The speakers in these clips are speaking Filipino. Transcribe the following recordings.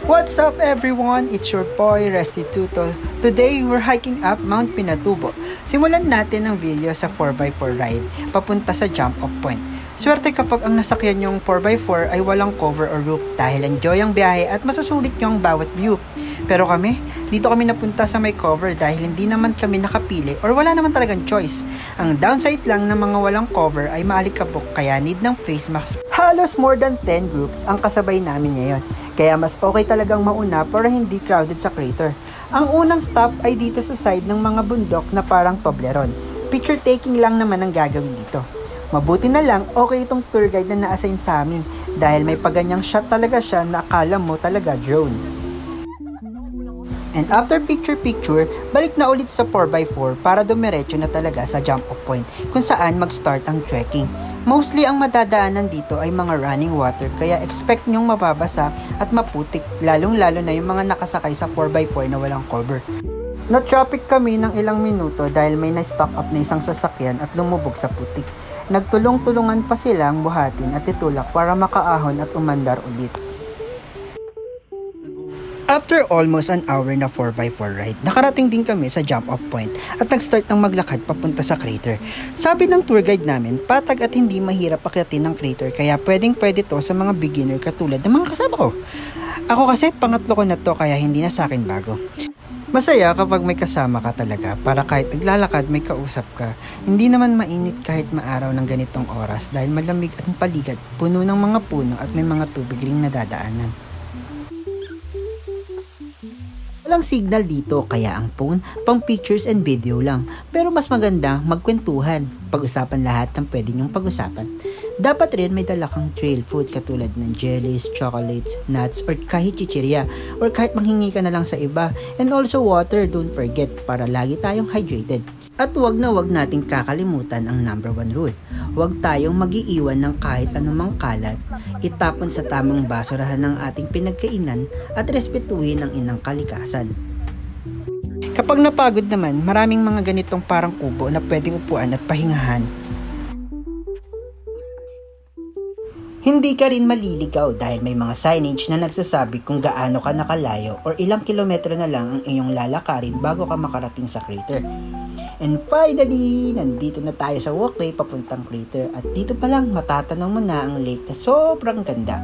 What's up everyone? It's your boy Restituto. Today, we're hiking up Mount Pinatubo. Simulan natin ang video sa 4x4 ride papunta sa jump-off point. Swerte kapag ang nasakyan yung 4x4 ay walang cover or roof dahil enjoy ang biyahe at masusulit nyo ang bawat view. Pero dito kami napunta sa may cover dahil hindi naman kami nakapili or wala naman talagang choice. Ang downside lang ng mga walang cover ay maalikabok kaya need ng face mask. Halos more than 10 groups ang kasabay namin ngayon. Kaya mas okay talagang mauna para hindi crowded sa crater. Ang unang stop ay dito sa side ng mga bundok na parang Toblerone. Picture taking lang naman ang gagawin dito. Mabuti na lang okay itong tour guide na na-assign sa amin dahil may paganyang shot talaga siya na akala mo talaga drone. And after picture-picture, balik na ulit sa 4x4 para dumiretso na talaga sa jump-off point kung saan mag-start ang trekking. Mostly ang madadaanan dito ay mga running water kaya expect nyong mababasa at maputik lalong-lalo na yung mga nakasakay sa 4x4 na walang cover. Na-traffic kami ng ilang minuto dahil may na-stock up na isang sasakyan at lumubog sa putik. Nagtulong-tulungan pa silang buhatin at itulak para makaahon at umandar ulit. After almost an hour na 4x4 ride, nakarating din kami sa jump-off point at nag-start ng maglakad papunta sa crater. Sabi ng tour guide namin, patag at hindi mahirap akyatin ng crater kaya pwede to sa mga beginner katulad ng mga kasama ko. Ako kasi pangatlo ko na to kaya hindi na sa akin bago. Masaya kapag may kasama ka talaga para kahit naglalakad may kausap ka. Hindi naman mainit kahit maaraw ng ganitong oras dahil malamig at paligid, puno ng mga puno at may mga tubig ring nadadaanan. Walang signal dito kaya ang phone pang pictures and video lang. Pero mas maganda magkwentuhan. Pag-usapan lahat ng pwede nyong pag-usapan. Dapat rin may dala kang trail food katulad ng jellies, chocolates, nuts, or kahit chichirya. Or kahit manghingi ka na lang sa iba. And also water, don't forget para lagi tayong hydrated. At wag nating kakalimutan ang number 1 rule. Huwag tayong mag-iiwan ng kahit anumang kalat, itapon sa tamang basurahan ng ating pinagkainan at respetuhin ang inang kalikasan. Kapag napagod naman, maraming mga ganitong parang kubo na pwedeng upuan at pahingahan. Hindi ka rin maliligaw dahil may mga signage na nagsasabi kung gaano ka nakalayo or ilang kilometro na lang ang iyong lalakarin bago ka makarating sa crater. And finally, nandito na tayo sa walkway papuntang crater at dito pa lang matatanaw mo na ang lake na sobrang ganda.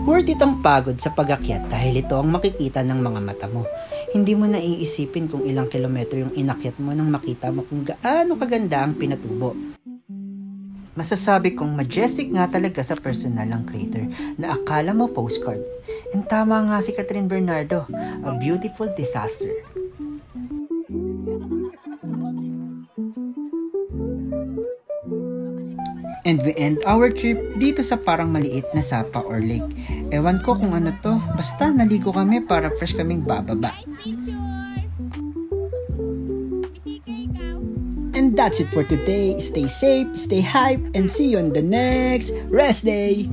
Worth it ang pagod sa pag-akyat dahil ito ang makikita ng mga mata mo. Hindi mo na iisipin kung ilang kilometro yung inakyat mo nang makita mo kung gaano kaganda ang Pinatubo. Masasabi kong majestic nga talaga sa personal ang crater na akala mo postcard. And tama nga si Catherine Bernardo, a beautiful disaster. And we end our trip dito sa parang maliit na sapa or lake. Ewan ko kung ano to, basta naligo kami para fresh kaming bababa. And that's it for today. Stay safe, stay hype, and see you on the next rest day.